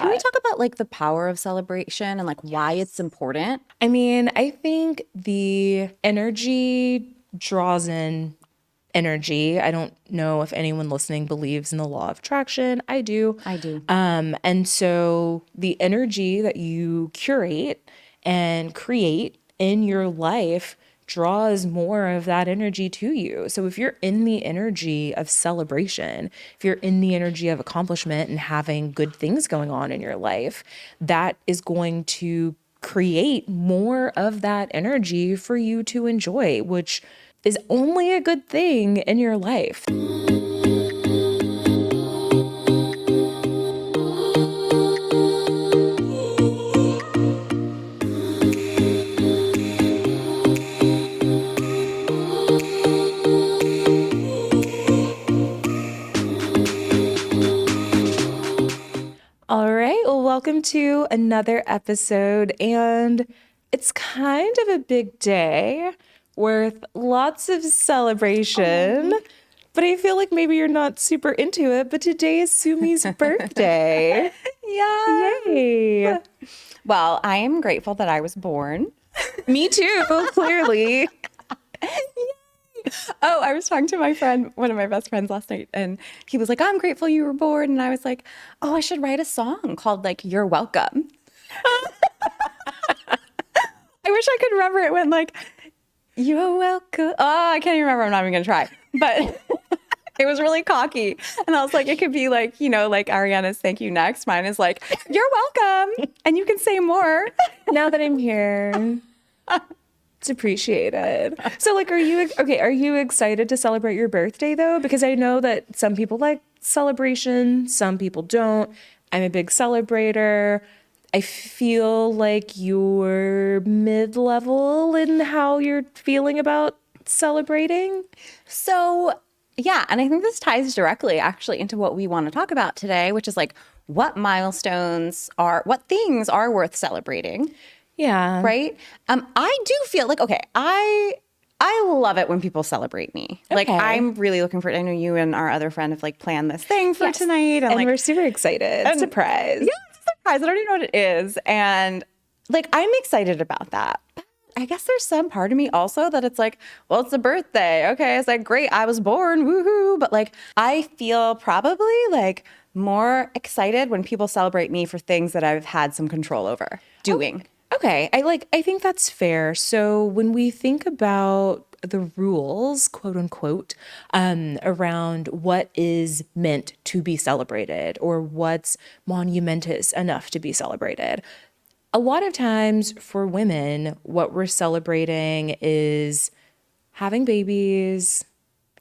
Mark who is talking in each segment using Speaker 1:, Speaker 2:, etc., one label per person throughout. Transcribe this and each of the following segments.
Speaker 1: Can we talk about like the power of celebration and like why it's important?
Speaker 2: I mean, I think the energy draws in energy. I don't know if anyone listening believes in the law of attraction. I do.
Speaker 1: I do.
Speaker 2: And so the energy that you curate and create in your life draws more of that energy to you. So if you're in the energy of celebration, if you're in the energy of accomplishment and having good things going on in your life, that is going to create more of that energy for you to enjoy, which is only a good thing in your life. All right, well, welcome to another episode, and it's kind of a big day with lots of celebration, but I feel like maybe you're not super into it, but today is Sumi's birthday.
Speaker 1: Yeah.
Speaker 2: Yay.
Speaker 1: Well, I am grateful that I was born.
Speaker 2: Me too, clearly.
Speaker 1: Oh, I was talking to my friend, one of my best friends last night, and he was like, I'm grateful you were born. And I was like, oh, I should write a song called like You're Welcome. I wish I could remember it when like, You're welcome. Oh, I can't even remember. I'm not even going to try. But it was really cocky. And I was like, it could be like, you know, like Ariana's Thank You Next. Mine is like, You're welcome. And you can say more.
Speaker 2: Now that I'm here, it's appreciated. So like, are you excited to celebrate your birthday though? Because I know that some people like celebration, some people don't. I'm a big celebrator. I feel like you're mid-level in how you're feeling about celebrating.
Speaker 1: So, yeah, and I think this ties directly actually into what we want to talk about today, which is like what things are worth celebrating,
Speaker 2: Yeah.
Speaker 1: right? I do feel like, okay, I love it when people celebrate me. Like
Speaker 2: Okay.
Speaker 1: I'm really looking forward. I know you and our other friend have like planned this thing for
Speaker 2: Yes.
Speaker 1: tonight,
Speaker 2: And
Speaker 1: like
Speaker 2: we're super excited. Surprise.
Speaker 1: yeah, it's a surprise. I don't even know what it is, and like I'm excited about that. I guess there's some part of me also that it's like, well, it's a birthday. Okay. It's like, great. I was born. Woohoo. But like, I feel probably like more excited when people celebrate me for things that I've had some control over doing.
Speaker 2: Okay, I think that's fair. So when we think about the rules, quote unquote, around what is meant to be celebrated or what's monumentous enough to be celebrated, a lot of times for women, what we're celebrating is having babies,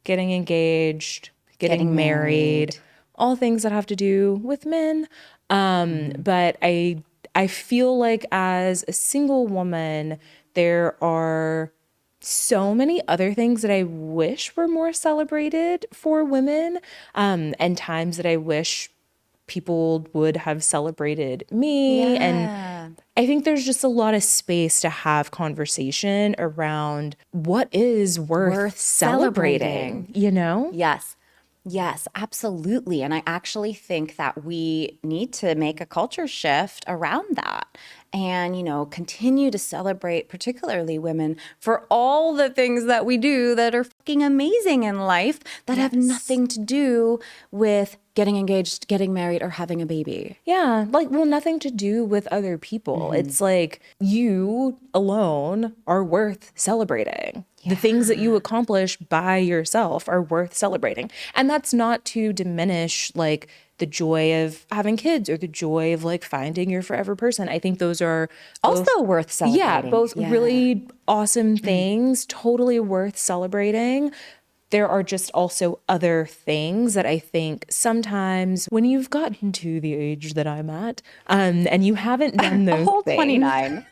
Speaker 2: getting engaged, getting married, all things that have to do with men. But I feel like as a single woman, there are so many other things that I wish were more celebrated for women, and times that I wish people would have celebrated me. And I think there's just a lot of space to have conversation around what is worth celebrating, you know?
Speaker 1: Yes. Yes, absolutely. And I actually think that we need to make a culture shift around that and, you know, continue to celebrate, particularly women, for all the things that we do that are fucking amazing in life that have nothing to do with getting engaged, getting married, or having a baby.
Speaker 2: Yeah, like, well, nothing to do with other people. It's like you alone are worth celebrating. The things that you accomplish by yourself are worth celebrating. And that's not to diminish like the joy of having kids or the joy of like finding your forever person. I think those are
Speaker 1: Also worth celebrating.
Speaker 2: yeah, both really awesome things, totally worth celebrating. There are just also other things that I think sometimes when you've gotten to the age that I'm at, and you haven't done those
Speaker 1: Whole
Speaker 2: things.
Speaker 1: 29.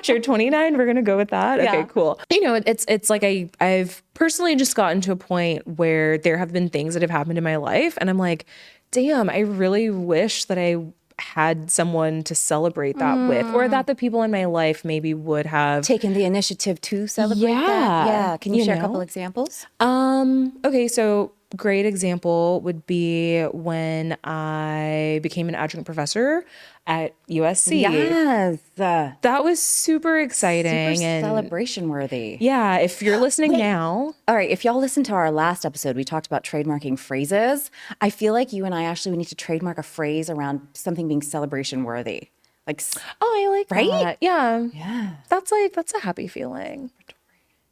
Speaker 2: Sure, 29, we're gonna go with that.
Speaker 1: Yeah.
Speaker 2: Okay, cool. You know, it's like I've personally just gotten to a point where there have been things that have happened in my life, and I'm like, damn, I really wish that I had someone to celebrate that with, or that the people in my life maybe would have
Speaker 1: Taking the initiative to celebrate that. Yeah. Can you share a couple examples?
Speaker 2: Okay, so great example would be when I became an adjunct professor at USC.
Speaker 1: Yes.
Speaker 2: That was super
Speaker 1: Super
Speaker 2: exciting. And
Speaker 1: celebration worthy.
Speaker 2: yeah, if you're listening
Speaker 1: Wait.
Speaker 2: now,
Speaker 1: All right. If y'all listened to our last episode, we talked about trademarking phrases. I feel like you and I actually we need to trademark a phrase around something being celebration worthy. Like,
Speaker 2: oh, I like
Speaker 1: right?
Speaker 2: that. Yeah.
Speaker 1: Yeah.
Speaker 2: That's a happy feeling.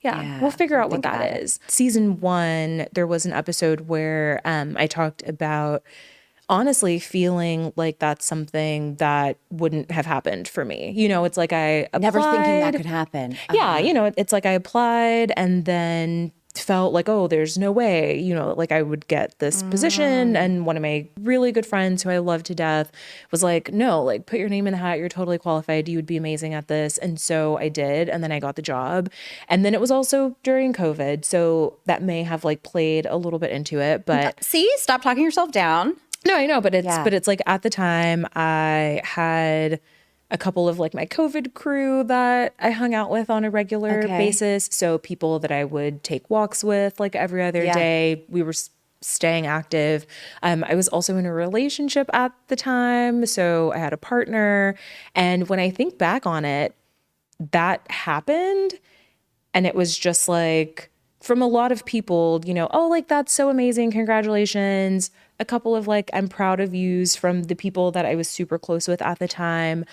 Speaker 2: Yeah, we'll
Speaker 1: Yeah.
Speaker 2: figure out what
Speaker 1: Think
Speaker 2: that
Speaker 1: about it.
Speaker 2: is. Season one, there was an episode where I talked about honestly feeling like that's something that wouldn't have happened for me. It's like I
Speaker 1: Never thinking that
Speaker 2: applied.
Speaker 1: could happen.
Speaker 2: Yeah, it's like I applied and then felt like, oh, there's no way, like I would get this position. And one of my really good friends who I love to death was like, no, like put your name in the hat. You're totally qualified. You would be amazing at this. And so I did. And then I got the job. And then it was also during COVID. So that may have like played a little bit into it. But
Speaker 1: See, stop talking yourself down.
Speaker 2: no, I know, but it's
Speaker 1: Yeah.
Speaker 2: but it's like at the time I had a couple of like my COVID crew that I hung out with on a regular
Speaker 1: Okay.
Speaker 2: basis. So people that I would take walks with like every other
Speaker 1: Yeah.
Speaker 2: day. We were staying active. I was also in a relationship at the time, so I had a partner. And when I think back on it, that happened. And it was just like, from a lot of people, oh, like, that's so amazing. Congratulations. A couple of like, I'm proud of yous from the people that I was super close with at the time.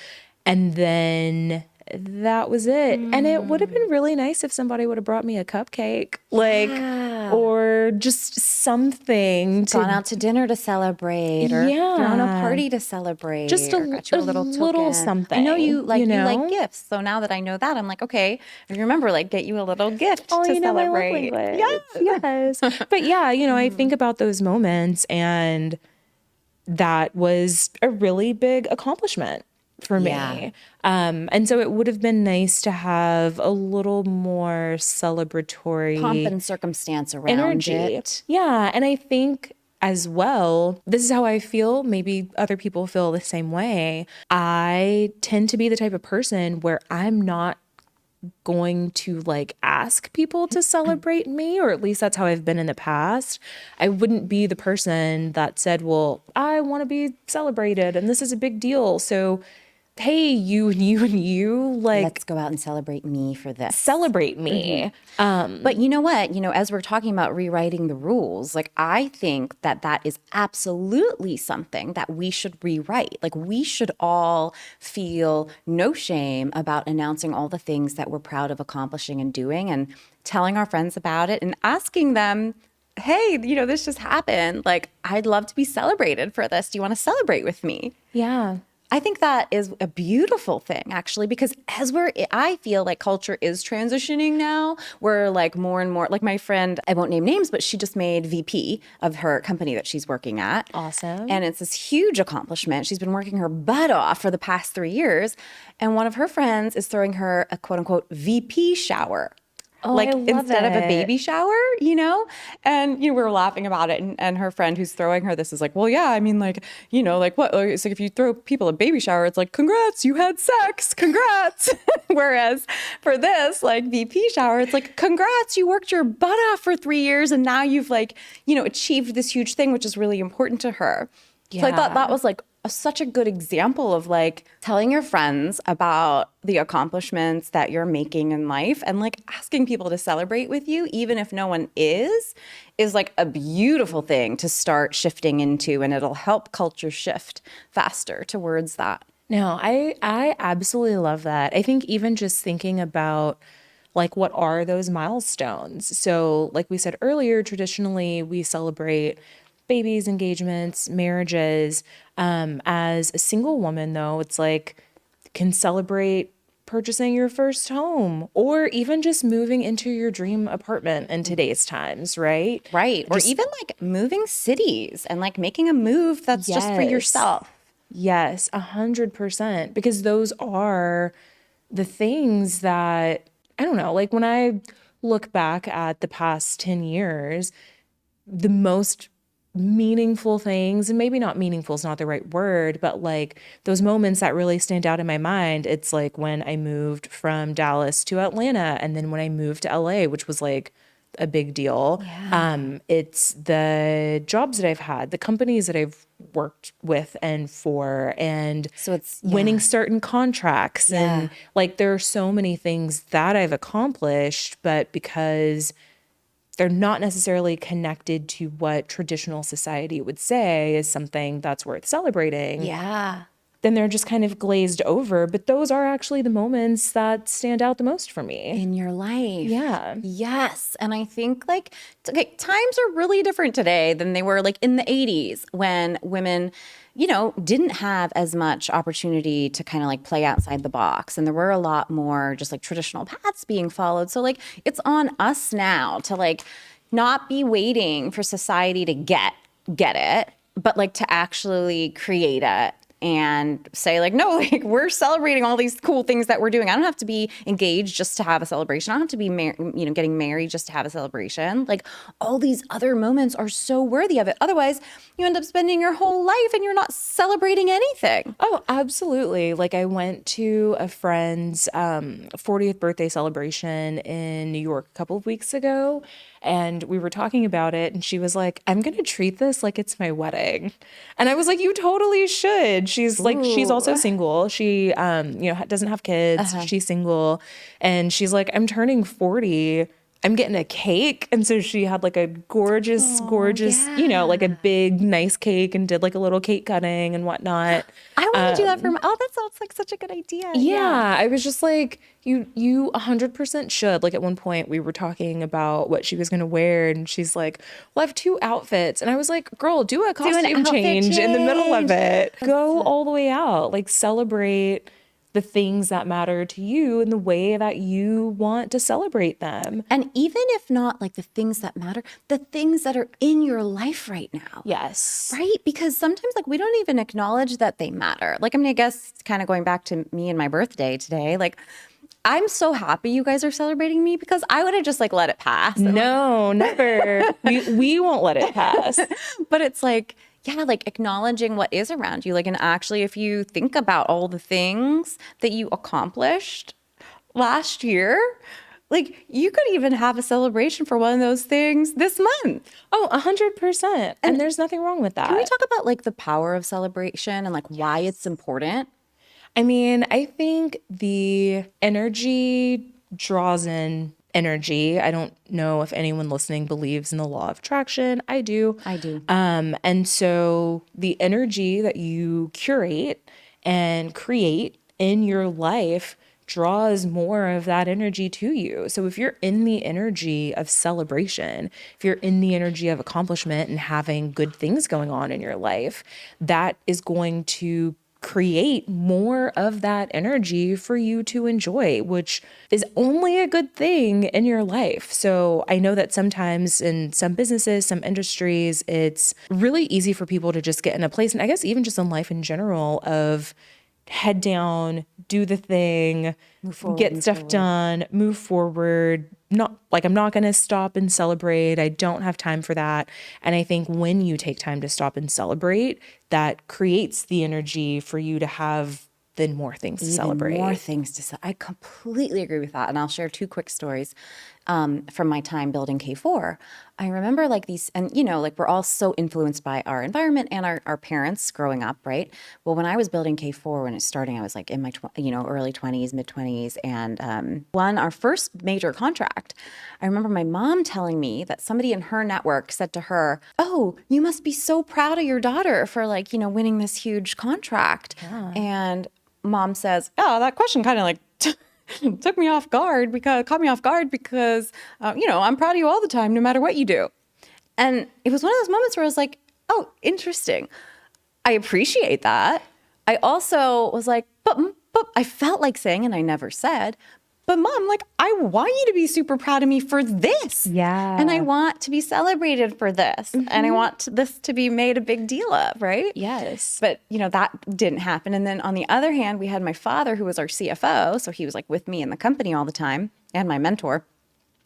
Speaker 2: And then that was it. And it would have been really nice if somebody would have brought me a cupcake, like,
Speaker 1: Yeah.
Speaker 2: or just something
Speaker 1: Gone
Speaker 2: to,
Speaker 1: out to dinner to celebrate or thrown a
Speaker 2: yeah,
Speaker 1: party to celebrate
Speaker 2: just
Speaker 1: or got you a little token. I know
Speaker 2: something,
Speaker 1: you like gifts. So now that I know that, I'm like, okay, remember, like get you a little gift
Speaker 2: Oh,
Speaker 1: to
Speaker 2: my love
Speaker 1: celebrate.
Speaker 2: language. Yes. But yeah, I think about those moments and that was a really big accomplishment for
Speaker 1: Yeah.
Speaker 2: me. And so it would have been nice to have a little more
Speaker 1: Pomp
Speaker 2: celebratory
Speaker 1: and circumstance around
Speaker 2: energy.
Speaker 1: it.
Speaker 2: Yeah. And I think as well, this is how I feel. Maybe other people feel the same way. I tend to be the type of person where I'm not going to like ask people to celebrate me, or at least that's how I've been in the past. I wouldn't be the person that said, well, I want to be celebrated and this is a big deal. So, hey, you and you and you, like,
Speaker 1: Let's go out and celebrate me for this.
Speaker 2: celebrate me.
Speaker 1: But you know what? As we're talking about rewriting the rules, like I think that that is absolutely something that we should rewrite. Like we should all feel no shame about announcing all the things that we're proud of accomplishing and doing and telling our friends about it and asking them, hey, this just happened. Like I'd love to be celebrated for this. Do you want to celebrate with me?
Speaker 2: Yeah.
Speaker 1: I think that is a beautiful thing, actually, because I feel like culture is transitioning now. We're like more and more, like my friend, I won't name names, but she just made VP of her company that she's working at.
Speaker 2: Awesome.
Speaker 1: And it's this huge accomplishment. She's been working her butt off for the past 3 years. And one of her friends is throwing her a quote unquote VP shower.
Speaker 2: Oh,
Speaker 1: Like
Speaker 2: I love
Speaker 1: instead of a
Speaker 2: it.
Speaker 1: baby shower, And we were laughing about it, and her friend who's throwing her this is like, well, yeah, I mean, like, like what? It's like if you throw people a baby shower, it's like, congrats, you had sex, congrats. Whereas for this, like VP shower, it's like, congrats, you worked your butt off for 3 years, and now you've like, achieved this huge thing, which is really important to her. So I thought that
Speaker 2: Yeah.
Speaker 1: was like such a good example of like telling your friends about the accomplishments that you're making in life and like asking people to celebrate with you, even if no one is like a beautiful thing to start shifting into, and it'll help culture shift faster towards that.
Speaker 2: No, I absolutely love that. I think even just thinking about like what are those milestones? So, like we said earlier, traditionally we celebrate babies, engagements, marriages. As a single woman, though, it's like can celebrate purchasing your first home or even just moving into your dream apartment in today's times, right?
Speaker 1: Right. Or
Speaker 2: Just
Speaker 1: even like moving cities and like making a move that's just for
Speaker 2: yes.
Speaker 1: yourself.
Speaker 2: Yes, 100%. Because those are the things that, I don't know, like when I look back at the past 10 years, the most meaningful things, and maybe not meaningful is not the right word, but like those moments that really stand out in my mind, it's like when I moved from Dallas to Atlanta and then when I moved to LA, which was like a big deal.
Speaker 1: Yeah.
Speaker 2: It's the jobs that I've had, the companies that I've worked with and for, and
Speaker 1: So it's,
Speaker 2: winning
Speaker 1: yeah.
Speaker 2: certain contracts.
Speaker 1: Yeah.
Speaker 2: And like, there are so many things that I've accomplished, but because they're not necessarily connected to what traditional society would say is something that's worth celebrating,
Speaker 1: Yeah.
Speaker 2: then they're just kind of glazed over. But those are actually the moments that stand out the most for me.
Speaker 1: In your life.
Speaker 2: Yeah.
Speaker 1: Yes. And I think like okay, times are really different today than they were like in the 80s when women, didn't have as much opportunity to kind of like play outside the box. And there were a lot more just like traditional paths being followed. So like it's on us now to like not be waiting for society to get it, but like to actually create it and say like, no, like we're celebrating all these cool things that we're doing. I don't have to be engaged just to have a celebration. I don't have to be getting married just to have a celebration. Like all these other moments are so worthy of it. Otherwise you end up spending your whole life and you're not celebrating anything.
Speaker 2: Oh, absolutely. Like, I went to a friend's 40th birthday celebration in New York a couple of weeks ago, and we were talking about it, and she was like, I'm going to treat this like it's my wedding. And I was like, you totally should. She's like, she's also
Speaker 1: Ooh.
Speaker 2: single. She, doesn't have kids. She's single. And she's like, I'm turning 40. I'm getting a cake. And so she had like a gorgeous,
Speaker 1: Oh,
Speaker 2: gorgeous, like a
Speaker 1: yeah.
Speaker 2: big, nice cake and did like a little cake cutting and whatnot.
Speaker 1: I want to do that for my, oh, that sounds like such a good idea. Yeah.
Speaker 2: Yeah, I was just like, you 100% should. Like, at one point we were talking about what she was going to wear, and she's like, well, I have two outfits. And I was like, girl, do a
Speaker 1: Do an
Speaker 2: costume
Speaker 1: outfit
Speaker 2: change in the middle of
Speaker 1: change.
Speaker 2: it. Go all the way out. Like, celebrate the things that matter to you in the way that you want to celebrate them.
Speaker 1: And even if not like the things that matter, the things that are in your life right now.
Speaker 2: Yes.
Speaker 1: Right? Because sometimes like we don't even acknowledge that they matter. Like, I mean, I guess kind of going back to me and my birthday today, like I'm so happy you guys are celebrating me because I would have just like let it pass. And,
Speaker 2: No, never. We won't let it pass.
Speaker 1: but it's like, yeah, like acknowledging what is around you. Like, and actually, if you think about all the things that you accomplished last year, like you could even have a celebration for one of those things this month.
Speaker 2: Oh, 100%. And there's nothing wrong with that.
Speaker 1: Can we talk about like the power of celebration and like why it's important?
Speaker 2: I mean, I think the energy draws in energy. I don't know if anyone listening believes in the law of attraction. I do.
Speaker 1: I do.
Speaker 2: And so the energy that you curate and create in your life draws more of that energy to you. So if you're in the energy of celebration, if you're in the energy of accomplishment and having good things going on in your life, that is going to create more of that energy for you to enjoy, which is only a good thing in your life. So I know that sometimes in some businesses, some industries, it's really easy for people to just get in a place, and I guess even just in life in general, of head down, do the thing, get stuff done, move forward. Not like I'm not going to stop and celebrate. I don't have time for that. And I think when you take time to stop and celebrate, that creates the energy for you to have then more things to celebrate.
Speaker 1: More things to say. I completely agree with that. And I'll share two quick stories from my time building K4. I remember like these, and like we're all so influenced by our environment and our parents growing up, right? Well, when I was building K4, when it's starting, I was like in my, early 20s, mid 20s, and won our first major contract. I remember my mom telling me that somebody in her network said to her, "Oh, you must be so proud of your daughter for like, winning this huge contract." Yeah. And mom says, "Oh, that question kind of like took me off guard because caught me off guard because I'm proud of you all the time, no matter what you do." And it was one of those moments where I was like, "Oh, interesting. I appreciate that." I also was like, but I felt like saying, and I never said, "But mom, like I want you to be super proud of me for this.
Speaker 2: Yeah.
Speaker 1: And I want to be celebrated for this. And I want this to be made a big deal of," right?
Speaker 2: Yes.
Speaker 1: But, that didn't happen. And then on the other hand, we had my father who was our CFO. So he was like with me in the company all the time and my mentor.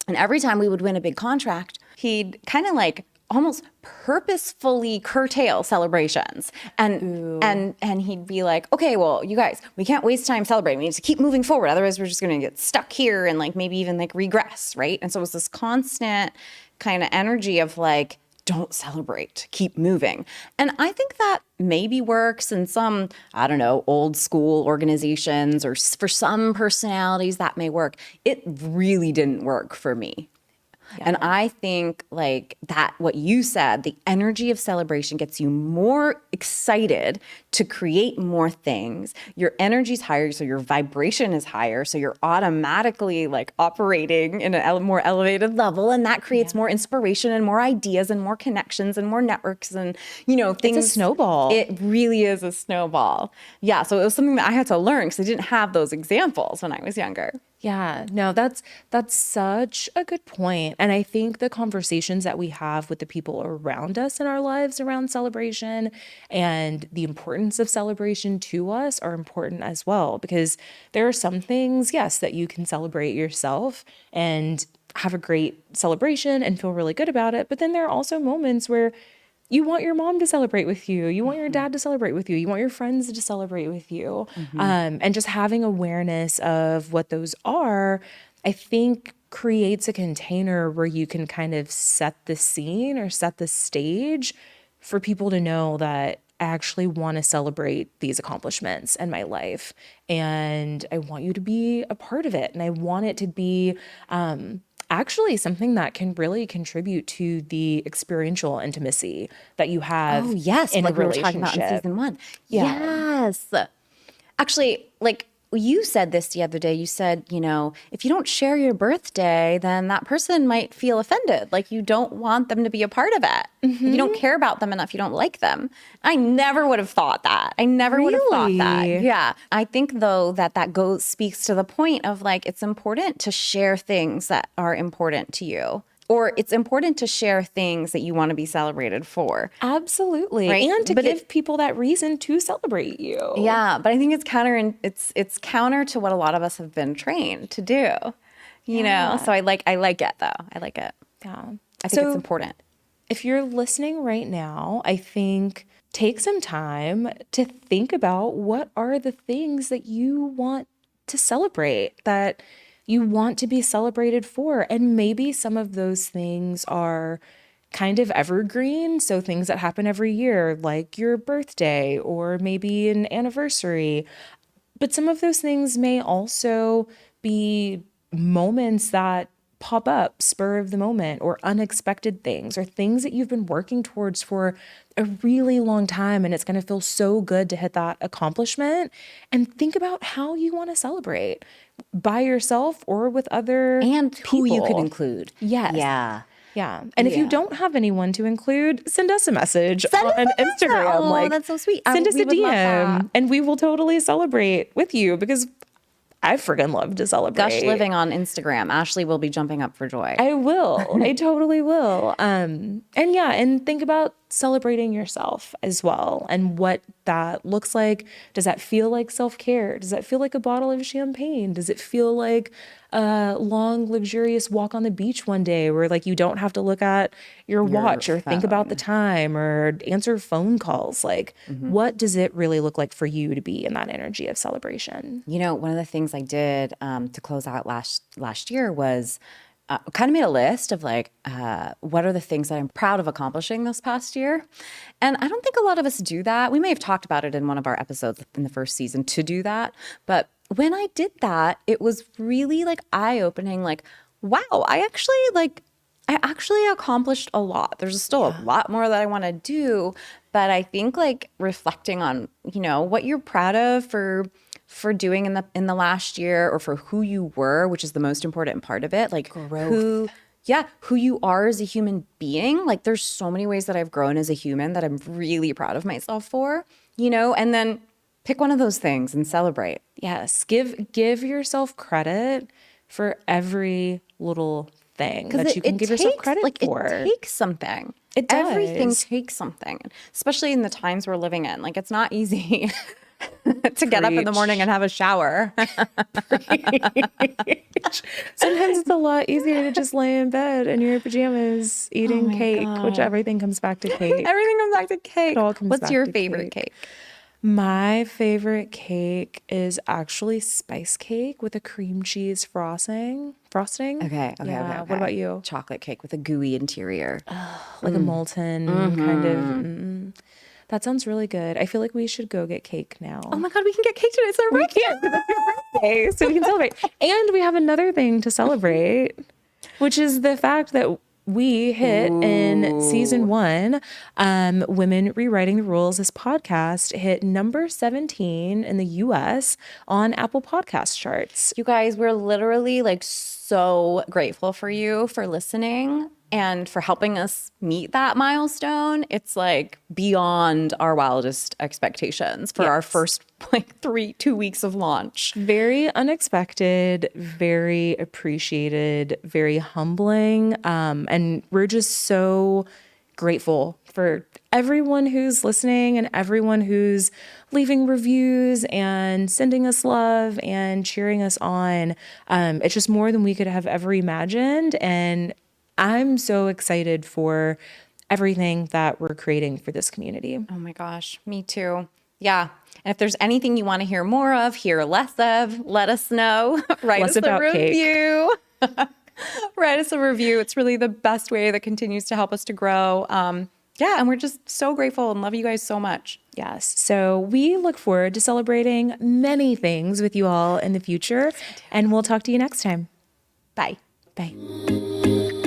Speaker 1: And every time we would win a big contract, he'd kind of like almost purposefully curtail celebrations. And he'd be like, okay, well, you guys, we can't waste time celebrating. We need to keep moving forward. Otherwise, we're just going to get stuck here and like maybe even like regress, right? And so it was this constant kind of energy of like, don't celebrate, keep moving. And I think that maybe works in some, I don't know, old school organizations, or for some personalities that may work. It really didn't work for me. And I think like that, what you said, the energy of celebration gets you more excited to create more things. Your energy's higher, so your vibration is higher. So you're automatically like operating in a more elevated level. And that creates more inspiration and more ideas and more connections and more networks and, you know, things.
Speaker 2: It's a snowball.
Speaker 1: It really is a snowball. Yeah. So it was something that I had to learn because I didn't have those examples when I was younger.
Speaker 2: Yeah, no, that's such a good point. And I think the conversations that we have with the people around us in our lives around celebration and the importance of celebration to us are important as well, because there are some things, yes, that you can celebrate yourself and have a great celebration and feel really good about it. But then there are also moments where you want your mom to celebrate with you. You want your dad to celebrate with you. You want your friends to celebrate with you. And just having awareness of what those are, I think creates a container where you can kind of set the scene or set the stage for people to know that I actually want to celebrate these accomplishments in my life. And I want you to be a part of it. And I want it to be, actually something that can really contribute to the experiential intimacy that you have
Speaker 1: Oh, yes.
Speaker 2: in a
Speaker 1: Like we were talking about in
Speaker 2: relationship.
Speaker 1: season one.
Speaker 2: Yeah.
Speaker 1: Yes. Actually, like you said this the other day, you said, you know, if you don't share your birthday, then that person might feel offended. Like you don't want them to be a part of it. You don't care about them enough. You don't like them. I never would have thought that. I never would have thought that.
Speaker 2: Really?
Speaker 1: Yeah. I think though that speaks to the point of like, it's important to share things that are important to you. Or it's important to share things that you want to be celebrated for.
Speaker 2: Absolutely.
Speaker 1: Right.
Speaker 2: And to
Speaker 1: But
Speaker 2: give people that reason to celebrate you.
Speaker 1: Yeah, but I think it's counter and it's counter to what a lot of us have been trained to do. You know? So I like it though. I like it.
Speaker 2: Yeah.
Speaker 1: I think it's important.
Speaker 2: If you're listening right now, I think take some time to think about what are the things that you want to celebrate, that you want to be celebrated for. And maybe some of those things are kind of evergreen. So things that happen every year, like your birthday or maybe an anniversary. But some of those things may also be moments that pop up, spur of the moment, or unexpected things, or things that you've been working towards for a really long time. And it's going to feel so good to hit that accomplishment. And think about how you want to celebrate by yourself or with other
Speaker 1: And who you could
Speaker 2: people.
Speaker 1: include.
Speaker 2: Yes.
Speaker 1: Yeah.
Speaker 2: Yeah. And if you don't have anyone to include, send us a message
Speaker 1: Send us
Speaker 2: on
Speaker 1: a message.
Speaker 2: Instagram.
Speaker 1: Oh,
Speaker 2: like,
Speaker 1: that's so sweet.
Speaker 2: Send us
Speaker 1: We
Speaker 2: a
Speaker 1: would love that.
Speaker 2: DM and we will totally celebrate with you, because I friggin' love to celebrate.
Speaker 1: Gush living on Instagram. Ashley will be jumping up for joy.
Speaker 2: I will. I totally will. And yeah, and think about celebrating yourself as well and what that looks like. Does that feel like self-care? Does that feel like a bottle of champagne? Does it feel like a long, luxurious walk on the beach one day where like you don't have to look at your watch or think about the time or answer phone calls? Like, what does it really look like for you to be in that energy of celebration?
Speaker 1: You know, one of the things I did to close out last year was kind of made a list of like, what are the things that I'm proud of accomplishing this past year? And I don't think a lot of us do that. We may have talked about it in one of our episodes in the first season to do that. But when I did that, it was really like eye-opening, like, wow, I actually accomplished a lot. There's still a lot more that I want to do. But I think like reflecting on, you know, what you're proud of for doing in the last year, or for who you were, which is the most important part of it. Like who you are as a human being. Like there's so many ways that I've grown as a human that I'm really proud of myself for, you know, and then pick one of those things and celebrate.
Speaker 2: Yes. Give yourself credit for every little thing that you can give yourself credit for.
Speaker 1: It takes something.
Speaker 2: It does.
Speaker 1: Everything takes something, especially in the times we're living in. Like it's not easy to get up in the morning
Speaker 2: Preach.
Speaker 1: and have a shower.
Speaker 2: Sometimes it's a lot easier to just lay in bed in your pajamas eating
Speaker 1: my
Speaker 2: cake, which
Speaker 1: God.
Speaker 2: everything comes back to cake.
Speaker 1: Everything comes back to cake.
Speaker 2: It all comes
Speaker 1: What's
Speaker 2: back
Speaker 1: your
Speaker 2: to
Speaker 1: favorite
Speaker 2: cake.
Speaker 1: cake?
Speaker 2: My favorite cake is actually spice cake with a cream cheese frosting.
Speaker 1: Okay.
Speaker 2: Yeah. What about you?
Speaker 1: Chocolate cake with a gooey interior.
Speaker 2: Like a molten kind of. That sounds really good. I feel like we should go get cake now.
Speaker 1: Oh my God, we can get cake today. It's our birthday.
Speaker 2: Can't, 'cause it's your birthday, so we can celebrate. And we have another thing to celebrate, which is the fact that we hit in season 1, Women Rewriting the Rules, this podcast hit number 17 in the US on Apple Podcast charts.
Speaker 1: You guys, we're literally like so grateful for you for listening and for helping us meet that milestone. It's like beyond our wildest expectations for our first like 2 weeks of launch.
Speaker 2: Very unexpected, very appreciated, very humbling. And we're just so grateful for everyone who's listening and everyone who's leaving reviews and sending us love and cheering us on. It's just more than we could have ever imagined. And I'm so excited for everything that we're creating for this community.
Speaker 1: Oh my gosh, me too. Yeah. And if there's anything you want to hear more of, hear less of, let us know. Write
Speaker 2: Less
Speaker 1: us a
Speaker 2: about cake.
Speaker 1: review. Write us a review. It's really the best way that continues to help us to grow. Yeah, and we're just so grateful and love you guys so much.
Speaker 2: Yes. So we look forward to celebrating many things with you all in the future. And we'll talk to you next time.
Speaker 1: Bye.
Speaker 2: Bye.